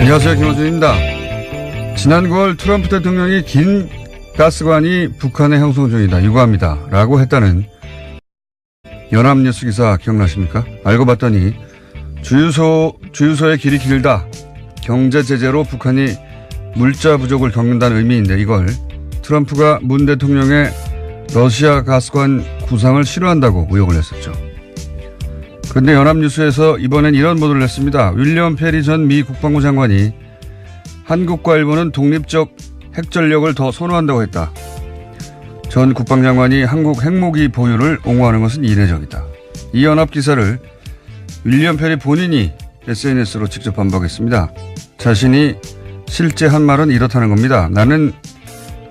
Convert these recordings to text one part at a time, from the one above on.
안녕하세요. 김호준입니다. 지난 9월 트럼프 대통령이 긴 가스관이 북한에 형성 중이다. 유구합니다. 라고 했다는 연합뉴스 기사 기억나십니까? 알고 봤더니 주유소의 길이 길다. 경제 제재로 북한이 물자 부족을 겪는다는 의미인데 이걸 트럼프가 문 대통령의 러시아 가스관 구상을 싫어한다고 의혹을 냈었죠. 그런데 연합뉴스에서 이번엔 이런 보도를 했습니다. 윌리엄 페리 전 미 국방부 장관이 한국과 일본은 독립적 핵전력을 더 선호한다고 했다. 전 국방장관이 한국 핵무기 보유를 옹호하는 것은 이례적이다. 이 연합기사를 윌리엄 페리 본인이 SNS로 직접 반박했습니다. 자신이 실제 한 말은 이렇다는 겁니다. 나는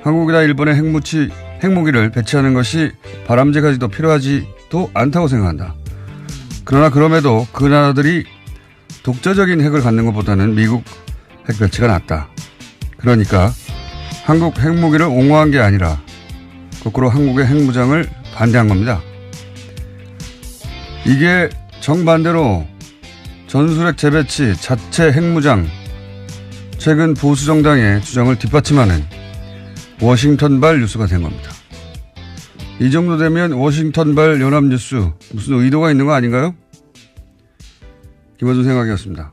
한국이나 일본의 핵무기를 배치하는 것이 바람직하지도 필요하지도 않다고 생각한다. 그러나 그럼에도 그 나라들이 독자적인 핵을 갖는 것보다는 미국 핵 배치가 낫다. 그러니까 한국 핵무기를 옹호한 게 아니라 거꾸로 한국의 핵무장을 반대한 겁니다. 이게 정반대로 전술핵 재배치, 자체 핵무장, 최근 보수 정당의 주장을 뒷받침하는 워싱턴발 뉴스가 된 겁니다. 이 정도 되면 워싱턴발 연합뉴스 무슨 의도가 있는 거 아닌가요? 김어준 생각이었습니다.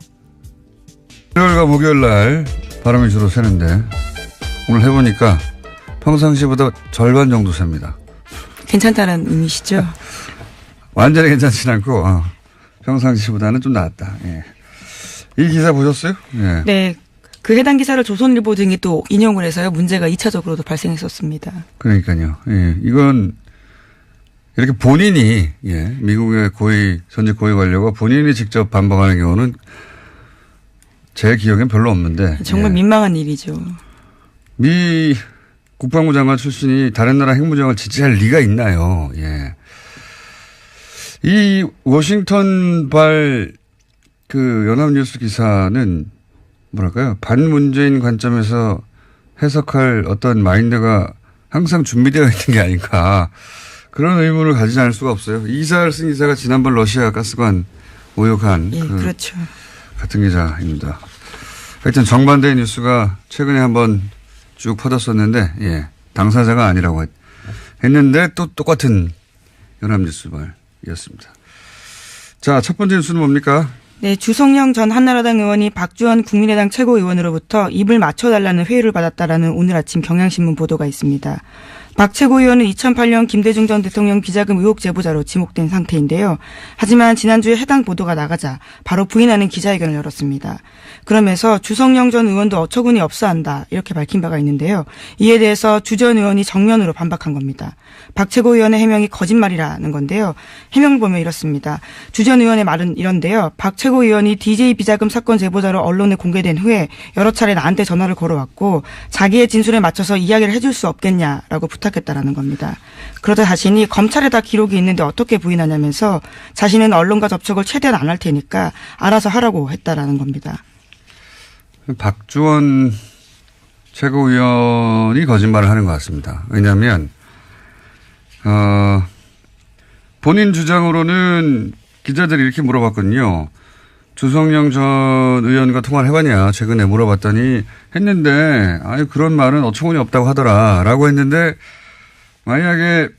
일요일과 목요일 날 바람이 주로 새는데 오늘 해보니까 평상시보다 절반 정도 셉니다. 괜찮다는 의미시죠? 완전히 괜찮진 않고 평상시보다는 좀 나았다. 예. 이 기사 보셨어요? 예. 네. 그 해당 기사를 조선일보 등이 또 인용을 해서요. 문제가 2차적으로도 발생했었습니다. 그러니까요. 예. 이건 이렇게 본인이 미국의 전직 고위 관료가 본인이 직접 반박하는 경우는 제 기억엔 별로 없는데. 정말 민망한 일이죠. 미 국방부 장관 출신이 다른 나라 핵무장을 지지할 리가 있나요? 예. 이 워싱턴발 그 연합뉴스 기사는 뭐랄까요? 반문재인 관점에서 해석할 어떤 마인드가 항상 준비되어 있는 게 아닌가. 그런 의문을 가지지 않을 수가 없어요. 이 기사를 쓴 기사가 지난번 러시아 가스관 모욕한. 예, 그렇죠. 같은 기자입니다. 하여튼 정반대의 뉴스가 최근에 한번 쭉 퍼졌었는데, 당사자가 아니라고 했는데 또 똑같은 연합뉴스발이었습니다. 자, 첫 번째 뉴스는 뭡니까? 네, 주성영 전 한나라당 의원이 박주원 국민의당 최고위원으로부터 입을 맞춰달라는 회유를 받았다라는 오늘 아침 경향신문 보도가 있습니다. 박 최고위원은 2008년 김대중 전 대통령 비자금 의혹 제보자로 지목된 상태인데요. 하지만 지난주에 해당 보도가 나가자 바로 부인하는 기자회견을 열었습니다. 그러면서 주성영 전 의원도 어처구니 없어 한다 이렇게 밝힌 바가 있는데요. 이에 대해서 주 전 의원이 정면으로 반박한 겁니다. 박 최고위원의 해명이 거짓말이라는 건데요. 해명을 보면 이렇습니다. 주 전 의원의 말은 이런데요. 박 최고위원이 DJ 비자금 사건 제보자로 언론에 공개된 후에 여러 차례 나한테 전화를 걸어왔고 자기의 진술에 맞춰서 이야기를 해줄 수 없겠냐라고 부탁했다라는 겁니다. 그러자 자신이 검찰에다 기록이 있는데 어떻게 부인하냐면서 자신은 언론과 접촉을 최대한 안 할 테니까 알아서 하라고 했다라는 겁니다. 박주원 최고위원이 거짓말을 하는 것 같습니다. 왜냐하면 본인 주장으로는 기자들이 이렇게 물어봤거든요. 주성영 전 의원과 통화를 해봤냐 최근에 물어봤더니 했는데 그런 말은 어처구니 없다고 하더라라고 했는데 만약에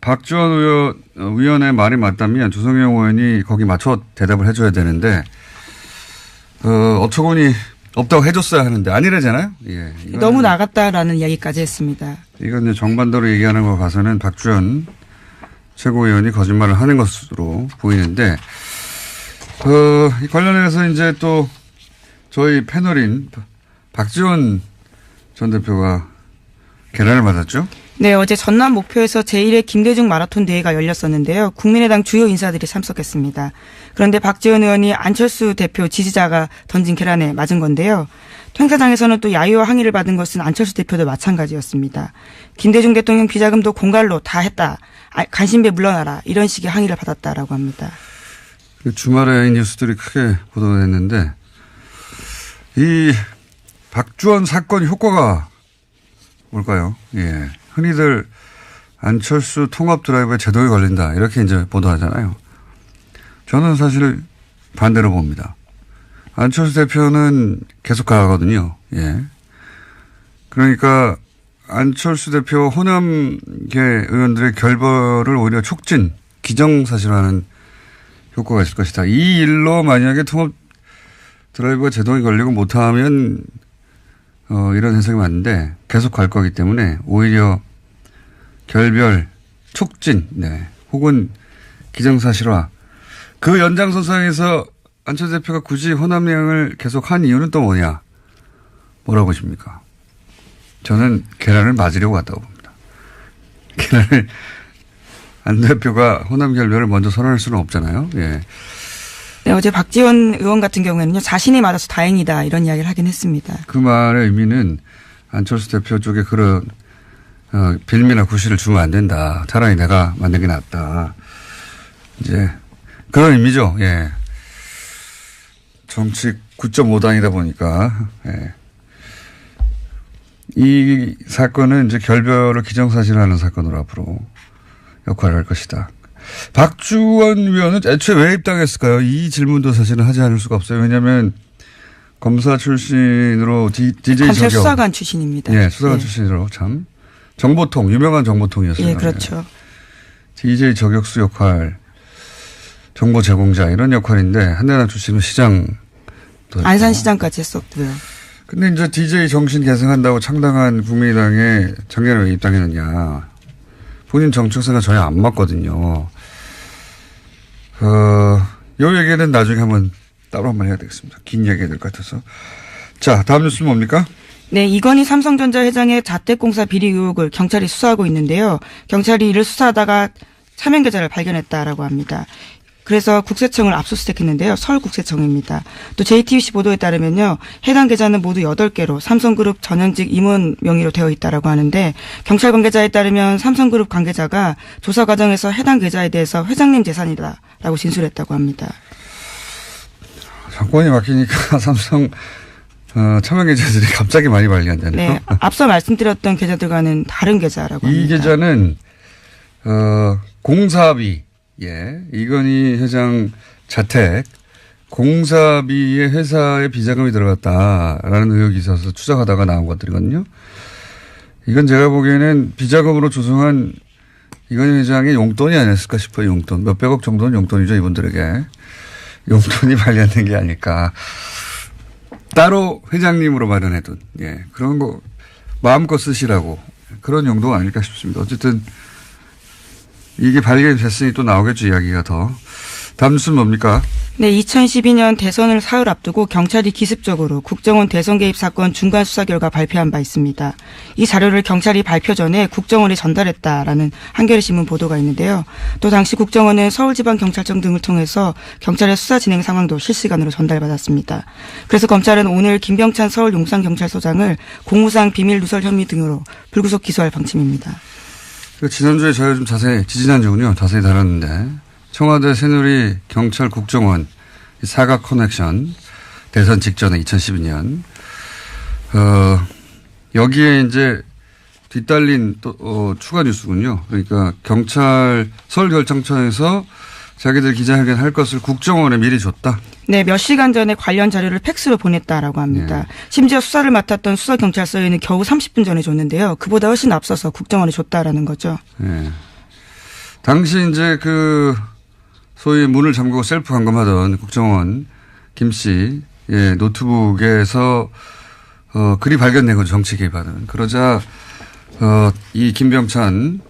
박주원 의원의 말이 맞다면 주성영 의원이 거기 맞춰 대답을 해줘야 되는데 어처구니 없다고 해줬어야 하는데 아니래잖아요. 예, 너무 나갔다라는 이야기까지 했습니다. 이건 이제 정반대로 얘기하는 거 봐서는 박주원 최고위원이 거짓말을 하는 것으로 보이는데 이 관련해서 이제 또 저희 패널인 박지원 전 대표가 계란을 맞았죠? 네, 어제 전남 목표에서 제1회 김대중 마라톤 대회가 열렸었는데요. 국민의당 주요 인사들이 참석했습니다. 그런데 박지원 의원이 안철수 대표 지지자가 던진 계란에 맞은 건데요. 행사장에서는 또 야유와 항의를 받은 것은 안철수 대표도 마찬가지였습니다. 김대중 대통령 비자금도 공갈로 다 했다. 간신배 물러나라. 이런 식의 항의를 받았다라고 합니다. 주말에 이 뉴스들이 크게 보도가 됐는데 이 박주원 사건 효과가 뭘까요? 예. 흔히들 안철수 통합 드라이브에 제동이 걸린다. 이렇게 이제 보도하잖아요. 저는 사실 반대로 봅니다. 안철수 대표는 계속 가거든요. 예. 그러니까 안철수 대표 호남계 의원들의 결별을 오히려 촉진, 기정사실화하는 효과가 있을 것이다. 이 일로 만약에 통합 드라이브가 제동이 걸리고 못하면 이런 해석이 맞는데 계속 갈 거기 때문에 오히려 결별, 촉진, 네. 혹은 기정사실화. 그 연장선상에서 안철수 대표가 굳이 호남행을 계속 한 이유는 또 뭐냐? 뭐라고 보십니까? 저는 계란을 맞으려고 왔다고 봅니다. 계란을 안 대표가 호남 결별을 먼저 선언할 수는 없잖아요. 예. 네, 어제 박지원 의원 같은 경우에는요. 자신이 맞아서 다행이다 이런 이야기를 하긴 했습니다. 그 말의 의미는 안철수 대표 쪽에 그런 빌미나 구실을 주면 안 된다. 차라리 내가 만든 게 낫다. 이제 그런 의미죠. 예. 정치 9.5단이다 보니까 예. 이 사건은 이제 결별을 기정사실화하는 사건으로 앞으로 역할을 할 것이다. 박주원 위원은 애초에 왜 입당했을까요? 이 질문도 사실은 하지 않을 수가 없어요. 왜냐하면 검사 출신으로 DJ 검찰 저격. 수사관 출신입니다. 예, 수사관 예. 출신으로 참. 정보통, 유명한 정보통이었어요. 예, 그렇죠. DJ 저격수 역할, 정보 제공자 이런 역할인데 한나라당 출신은 시장. 안산시장까지 했었고요. 근데 이제 DJ 정신 계승한다고 창당한 국민의당에 작년에 왜 입당했느냐. 본인 정책사가 전혀 안 맞거든요. 요 얘기는 나중에 한번 따로 한번 해야 되겠습니다. 긴 얘기가 될 것 같아서. 자, 다음 뉴스는 뭡니까? 네, 이건희 삼성전자 회장의 자택공사 비리 의혹을 경찰이 수사하고 있는데요. 경찰이 이를 수사하다가 차명 계좌를 발견했다라고 합니다. 그래서 국세청을 압수수색했는데요. 서울국세청입니다. 또 JTBC 보도에 따르면요. 해당 계좌는 모두 8개로 삼성그룹 전현직 임원 명의로 되어 있다라고 하는데 경찰 관계자에 따르면 삼성그룹 관계자가 조사 과정에서 해당 계좌에 대해서 회장님 재산이다라고 진술했다고 합니다. 정권이 바뀌니까 삼성 차명 계좌들이 갑자기 많이 발견되네요. 네, 앞서 말씀드렸던 계좌들과는 다른 계좌라고 합니다. 이 계좌는 공사비. 예, 이건희 회장 자택 공사비에 회사에 비자금이 들어갔다라는 의혹이 있어서 추적하다가 나온 것들이거든요. 이건 제가 보기에는 비자금으로 조성한 이건희 회장의 용돈이 아니었을까 싶어요. 용돈. 몇백억 정도는 용돈이죠. 이분들에게. 용돈이 발견된 게 아닐까. 따로 회장님으로 마련해둔. 예, 그런 거 마음껏 쓰시라고. 그런 용도가 아닐까 싶습니다. 어쨌든 이게 발견됐으니 또 나오겠죠, 이야기가 더. 다음 뉴스는 뭡니까? 네, 2012년 대선을 사흘 앞두고 경찰이 기습적으로 국정원 대선 개입 사건 중간 수사 결과 발표한 바 있습니다. 이 자료를 경찰이 발표 전에 국정원에 전달했다라는 한겨레신문 보도가 있는데요. 또 당시 국정원은 서울지방경찰청 등을 통해서 경찰의 수사 진행 상황도 실시간으로 전달받았습니다. 그래서 검찰은 오늘 김병찬 서울 용산경찰서장을 공무상 비밀 누설 혐의 등으로 불구속 기소할 방침입니다. 지난주에 저희가 좀 지지난주군요. 자세히 다뤘는데. 청와대 새누리 경찰 국정원 사각 커넥션 대선 직전에 2012년. 여기에 이제 뒤따른 또, 추가 뉴스군요. 그러니까 경찰 서울결정청에서 자기들 기자회견 할 것을 국정원에 미리 줬다. 네, 몇 시간 전에 관련 자료를 팩스로 보냈다라고 합니다. 네. 심지어 수사를 맡았던 수서경찰서에는 겨우 30분 전에 줬는데요. 그보다 훨씬 앞서서 국정원에 줬다라는 거죠. 네. 당시 이제 소위 문을 잠그고 셀프 감금하던 국정원 김 씨, 예, 노트북에서, 글이 발견된 거죠. 정치 개입하는. 그러자, 이 김병찬.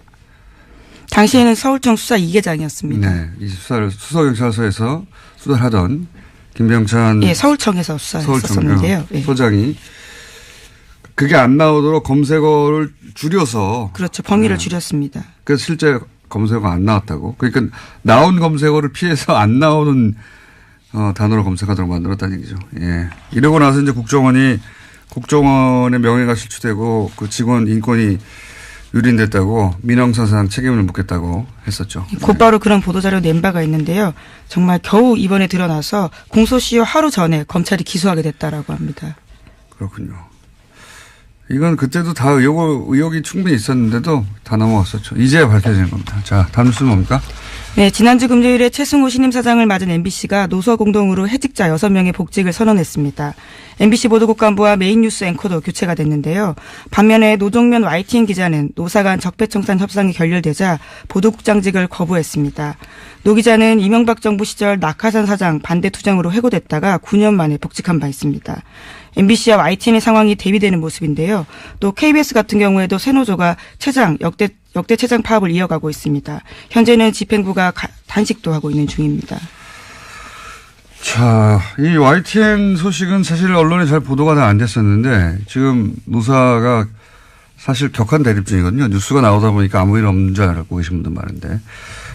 당시에는 서울청 수사 2계장이었습니다. 네. 이 수사를 수서경찰서에서 수사를 하던 김병찬. 예, 서울청에서 수사했었는데요. 예. 소장이 그게 안 나오도록 검색어를 줄여서. 그렇죠. 범위를 줄였습니다. 그래서 실제 검색어가 안 나왔다고. 그러니까 나온 검색어를 피해서 안 나오는 단어로 검색하도록 만들었다는 얘기죠. 예. 이러고 나서 이제 국정원의 명예가 실추되고 그 직원 인권이 유린됐다고 민원사상 책임을 묻겠다고 했었죠. 곧바로 그런 보도자료 낸 바가 있는데요. 정말 겨우 이번에 드러나서 공소시효 하루 전에 검찰이 기소하게 됐다라고 합니다. 그렇군요. 이건 그때도 다 의혹이 충분히 있었는데도 다 넘어갔었죠. 이제야 밝혀지는 겁니다. 자, 다음 뉴스는 뭡니까? 네, 지난주 금요일에 최승호 신임 사장을 맞은 MBC가 노서 공동으로 해직자 6명의 복직을 선언했습니다. MBC 보도국 간부와 메인 뉴스 앵커도 교체가 됐는데요. 반면에 노종면 YTN 기자는 노사 간 적폐청산 협상이 결렬되자 보도국장직을 거부했습니다. 노 기자는 이명박 정부 시절 낙하산 사장 반대 투쟁으로 해고됐다가 9년 만에 복직한 바 있습니다. MBC와 YTN의 상황이 대비되는 모습인데요. 또 KBS 같은 경우에도 새 노조가 역대 최장 파업을 이어가고 있습니다. 현재는 집행부가 단식도 하고 있는 중입니다. 자, 이 YTN 소식은 사실 언론에 잘 보도가 다 안 됐었는데 지금 노사가 사실 격한 대립 중이거든요. 뉴스가 나오다 보니까 아무 일 없는 줄 알고 계신 분들 많은데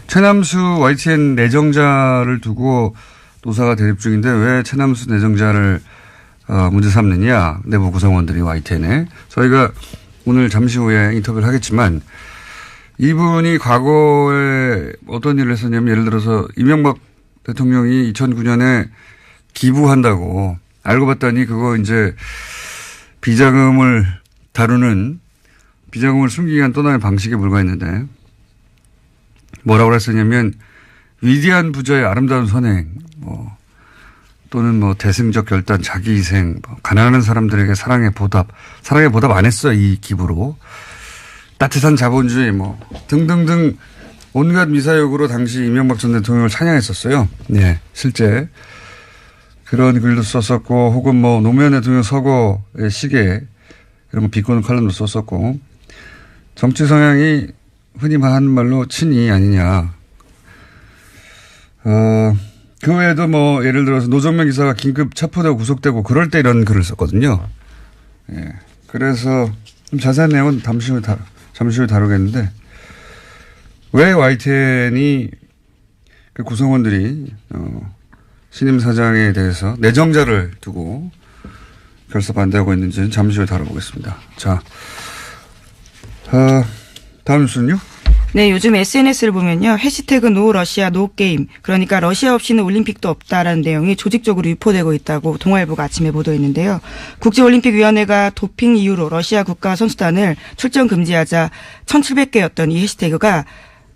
최남수 YTN 내정자를 두고 노사가 대립 중인데 왜 최남수 내정자를 문제 삼느냐. 내부 구성원들이 YTN에. 저희가 오늘 잠시 후에 인터뷰를 하겠지만 이분이 과거에 어떤 일을 했었냐면 예를 들어서 이명박 대통령이 2009년에 기부한다고 알고 봤더니 그거 이제 비자금을 다루는 비자금을 숨기기 위한 또 다른 방식에 불과했는데 뭐라고 그랬었냐면 위대한 부자의 아름다운 선행 또는 대승적 결단, 자기희생, 가난한 사람들에게 사랑의 보답 안 했어, 이 기부로. 따뜻한 자본주의, 등등등 온갖 미사역으로 당시 이명박 전 대통령을 찬양했었어요. 네, 실제. 그런 글도 썼었고, 혹은 노무현 대통령 서거의 시계, 이런 거 비꼬는 칼럼도 썼었고, 정치 성향이 흔히 하는 말로 친이 아니냐. 그 외에도 예를 들어서 노정면 기사가 긴급 체포되고 구속되고 그럴 때 이런 글을 썼거든요. 예. 그래서 좀 자세한 내용은 잠시 후에 다루겠는데 왜 YTN이 그 구성원들이 신임 사장에 대해서 내정자를 두고 결사 반대하고 있는지는 잠시 후에 다뤄보겠습니다. 자, 다음 뉴스는요? 네, 요즘 SNS를 보면요. 해시태그 노 러시아 노 게임. 그러니까 러시아 없이는 올림픽도 없다라는 내용이 조직적으로 유포되고 있다고 동아일보가 아침에 보도했는데요. 국제올림픽위원회가 도핑 이유로 러시아 국가 선수단을 출전 금지하자 1,700개였던 이 해시태그가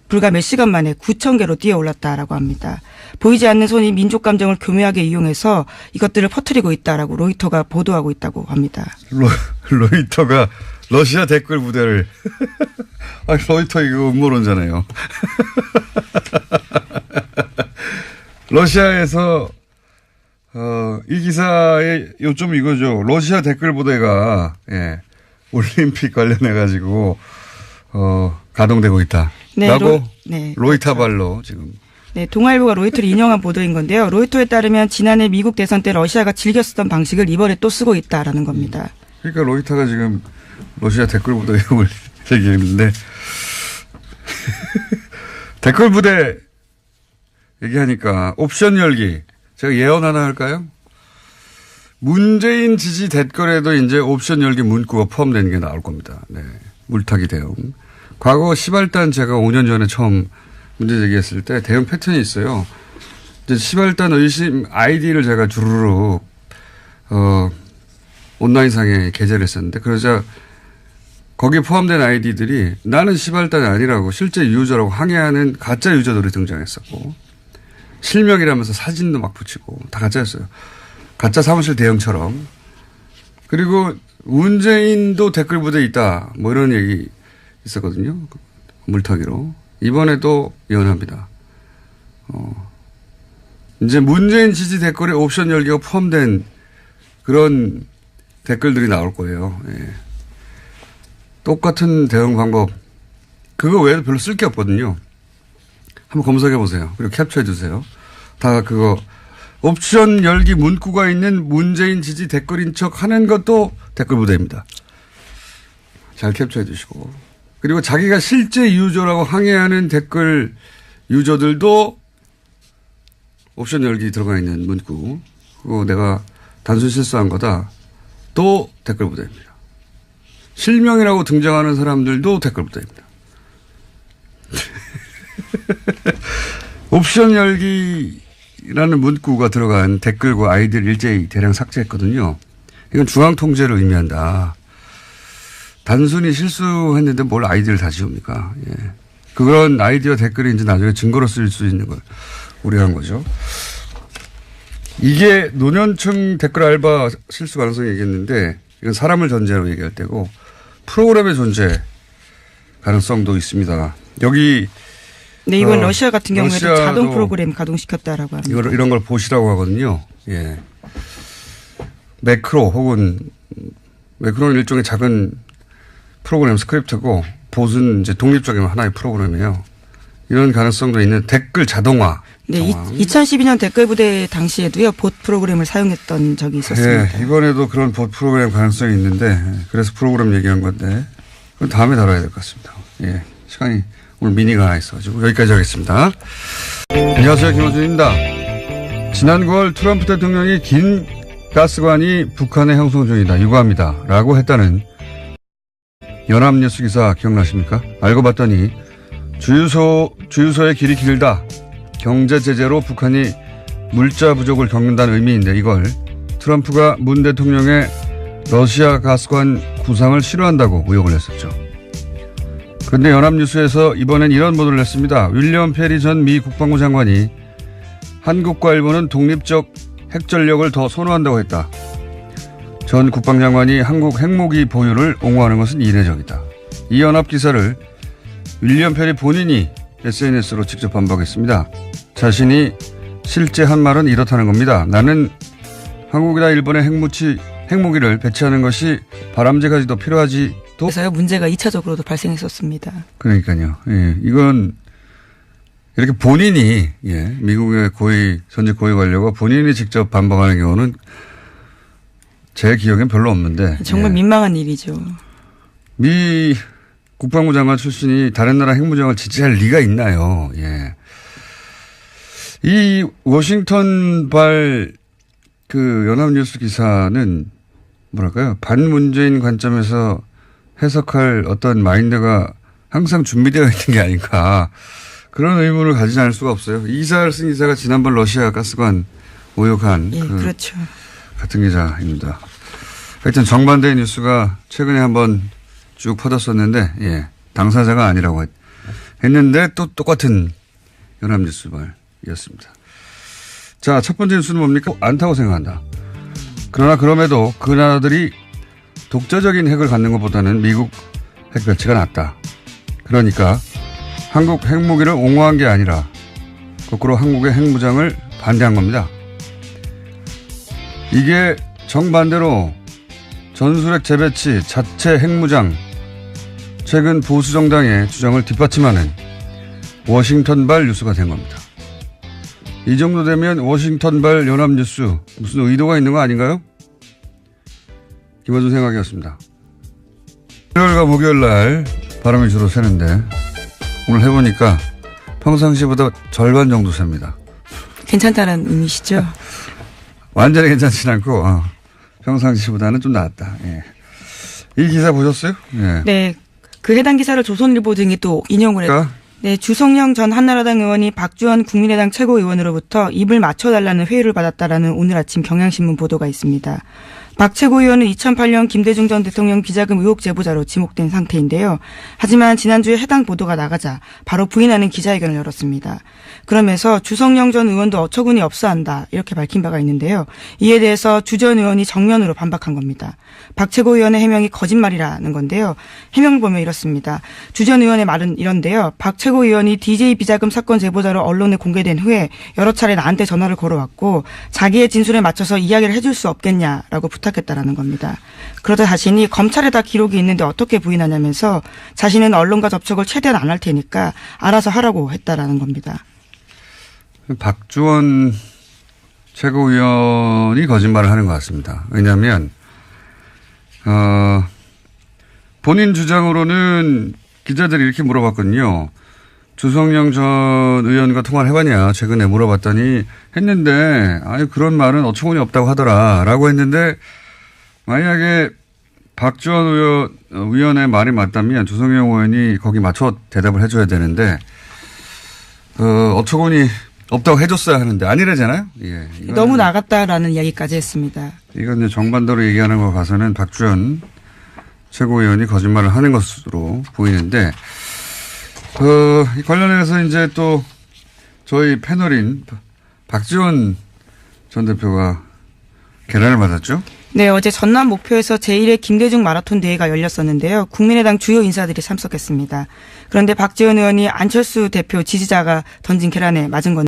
불과 몇 시간 만에 9,000개로 뛰어올랐다라고 합니다. 보이지 않는 손이 민족 감정을 교묘하게 이용해서 이것들을 퍼뜨리고 있다라고 로이터가 보도하고 있다고 합니다. 로이터가 러시아 댓글 부대를 로이터 이거 음모론잖아요. 러시아에서 이 기사의 요점이 이거죠. 러시아 댓글 부대가 올림픽 관련해 가지고 가동되고 있다. 네, 라고 로이터 발로 지금. 네, 동아일보가 로이터를 인용한 보도인 건데요. 로이터에 따르면 지난해 미국 대선 때 러시아가 즐겨 쓰던 방식을 이번에 또 쓰고 있다라는 겁니다. 그러니까 로이터가 지금 러시아 댓글 부대 이름을 얘기했는데 댓글 부대 얘기하니까 옵션 열기 제가 예언 하나 할까요? 문재인 지지 댓글에도 이제 옵션 열기 문구가 포함되는 게 나올 겁니다. 네, 물타기 대응. 과거 시발단 제가 5년 전에 처음 문제 제기했을 때 대응 패턴이 있어요. 이제 시발단 의심 아이디를 제가 주르륵 온라인상에 게재를 했었는데 그러자 거기에 포함된 아이디들이 나는 시발단이 아니라고 실제 유저라고 항의하는 가짜 유저들이 등장했었고 실명이라면서 사진도 막 붙이고 다 가짜였어요. 가짜 사무실 대형처럼. 그리고 문재인도 댓글 부대에 있다. 이런 얘기 있었거든요. 물타기로. 이번에도 예언합니다. 이제 문재인 지지 댓글에 옵션 열기가 포함된 그런 댓글들이 나올 거예요. 예. 똑같은 대응 방법. 그거 외에도 별로 쓸 게 없거든요. 한번 검색해 보세요. 그리고 캡처해 주세요. 다 그거 옵션 열기 문구가 있는 문재인 지지 댓글인 척 하는 것도 댓글 부대입니다. 잘 캡처해 주시고. 그리고 자기가 실제 유저라고 항의하는 댓글 유저들도 옵션 열기 들어가 있는 문구. 그거 내가 단순 실수한 거다. 또 댓글 부대입니다. 실명이라고 등장하는 사람들도 댓글 부대입니다. 옵션 열기라는 문구가 들어간 댓글과 아이디를 일제히 대량 삭제했거든요. 이건 중앙 통제를 의미한다. 단순히 실수했는데 뭘 아이디를 다 지웁니까? 예. 그런 아이디어 댓글이 이제 나중에 증거로 쓰일 수 있는 걸 우려한 거죠. 이게 노년층 댓글 알바 실수 가능성이 얘기했는데 이건 사람을 전제로 얘기할 때고 프로그램의 존재 가능성도 있습니다. 여기 네, 이번 러시아 같은 경우에도 러시아도 자동 프로그램 가동시켰다라고 합니다. 이런 걸 보시라고 하거든요. 예. 매크로 혹은 매크로는 일종의 작은 프로그램 스크립트고 봇은 이제 독립적인 하나의 프로그램이에요. 이런 가능성도 있는 댓글 자동화. 네, 2012년 댓글 부대 당시에도요, 봇 프로그램을 사용했던 적이 있었습니다. 예, 이번에도 그런 봇 프로그램 가능성이 있는데, 그래서 프로그램 얘기한 건데, 그건 다음에 다뤄야 될 것 같습니다. 예, 시간이 오늘 미니가 하나 있어가지고 여기까지 하겠습니다. 안녕하세요, 김호준입니다. 지난 9월 트럼프 대통령이 긴 가스관이 북한의 형성 중이다, 유구합니다 라고 했다는 연합뉴스 기사 기억나십니까? 알고 봤더니 주유소의 길이 길다, 경제 제재로 북한이 물자 부족을 겪는다는 의미인데 이걸 트럼프가 문 대통령의 러시아 가스관 구상을 싫어한다고 의혹을 했었죠. 그런데 연합뉴스에서 이번엔 이런 보도를 했습니다. 윌리엄 페리 전 미 국방부 장관이 한국과 일본은 독립적 핵전력을 더 선호한다고 했다. 전 국방장관이 한국 핵무기 보유를 옹호하는 것은 이례적이다. 이 연합기사를 윌리엄 페리 본인이 SNS로 직접 반박했습니다. 자신이 실제 한 말은 이렇다는 겁니다. 나는 한국이나 일본의 핵무기를 배치하는 것이 바람직하지도 필요하지도. 그래서요, 문제가 2차적으로도 발생했었습니다. 그러니까요. 예, 이건 이렇게 본인이, 예, 미국의 전직 고위 관료가 본인이 직접 반박하는 경우는 제 기억엔 별로 없는데. 정말 예. 민망한 일이죠. 미 국방부 장관 출신이 다른 나라 핵무장을 지지할 리가 있나요? 예. 이 워싱턴발 그 연합뉴스 기사는 뭐랄까요? 반문재인 관점에서 해석할 어떤 마인드가 항상 준비되어 있는 게 아닌가. 그런 의문을 가지지 않을 수가 없어요. 이 기사를 쓴 기자가 지난번 러시아 가스관 오역한. 예, 그렇죠. 같은 기자입니다. 하여튼 정반대의 뉴스가 최근에 한번 쭉 퍼졌었는데, 예, 당사자가 아니라고 했는데 또 똑같은 연합뉴스발이었습니다. 자, 첫 번째 뉴스는 뭡니까? 않다고 생각한다. 그러나 그럼에도 그 나라들이 독자적인 핵을 갖는 것보다는 미국 핵 배치가 낫다. 그러니까 한국 핵무기를 옹호한 게 아니라 거꾸로 한국의 핵무장을 반대한 겁니다. 이게 정반대로 전술핵 재배치, 자체 핵무장, 최근 보수 정당의 주장을 뒷받침하는 워싱턴발 뉴스가 된 겁니다. 이 정도 되면 워싱턴발 연합뉴스 무슨 의도가 있는 거 아닌가요? 김어준 생각이었습니다. 일요일과 목요일 날 바람이 주로 새는데 오늘 해보니까 평상시보다 절반 정도 셉니다. 괜찮다는 의미시죠? 완전히 괜찮진 않고 평상시보다는 좀 나았다. 예. 이 기사 보셨어요? 예. 네. 그 해당 기사를 조선일보 등이 또 인용을 했죠. 네, 주성영 전 한나라당 의원이 박주원 국민의당 최고위원으로부터 입을 맞춰달라는 회유를 받았다라는 오늘 아침 경향신문 보도가 있습니다. 박 최고위원은 2008년 김대중 전 대통령 비자금 의혹 제보자로 지목된 상태인데요. 하지만 지난주에 해당 보도가 나가자 바로 부인하는 기자회견을 열었습니다. 그러면서 주성영 전 의원도 어처구니 없어한다 이렇게 밝힌 바가 있는데요. 이에 대해서 주 전 의원이 정면으로 반박한 겁니다. 박 최고위원의 해명이 거짓말이라는 건데요. 해명을 보면 이렇습니다. 주 전 의원의 말은 이런데요. 박 최고위원이 DJ 비자금 사건 제보자로 언론에 공개된 후에 여러 차례 나한테 전화를 걸어왔고 자기의 진술에 맞춰서 이야기를 해줄 수 없겠냐라고 부탁했다라는 겁니다. 그러자 자신이 검찰에 다 기록이 있는데 어떻게 부인하냐면서 자신은 언론과 접촉을 최대한 안 할 테니까 알아서 하라고 했다라는 겁니다. 박주원 최고위원이 거짓말을 하는 것 같습니다. 왜냐하면 본인 주장으로는 기자들이 이렇게 물어봤거든요. 주성영 전 의원과 통화를 해봤냐 최근에 물어봤더니 했는데 그런 말은 어처구니 없다고 하더라 라고 했는데 만약에 박주원 의원의 말이 맞다면 주성영 의원이 거기 맞춰 대답을 해줘야 되는데 어처구니 없다고 해줬어야 하는데 아니래잖아요. 예, 너무 나갔다라는 이야기까지 했습니다. 이건 이제 정반대로 얘기하는 거 봐서는 박주원 최고위원이 거짓말을 하는 것으로 보이는데 이 관련해서 이제 또 저희 패널인 박지원 전 대표가 계란을 맞았죠? 네, 어제 전남 목표에서 제1회 김대중 마라톤 대회가 열렸었는데요. 국민의당 주요 인사들이 참석했습니다. 그런데 박지원 의원이 안철수 대표 지지자가 던진 계란에 맞은 건데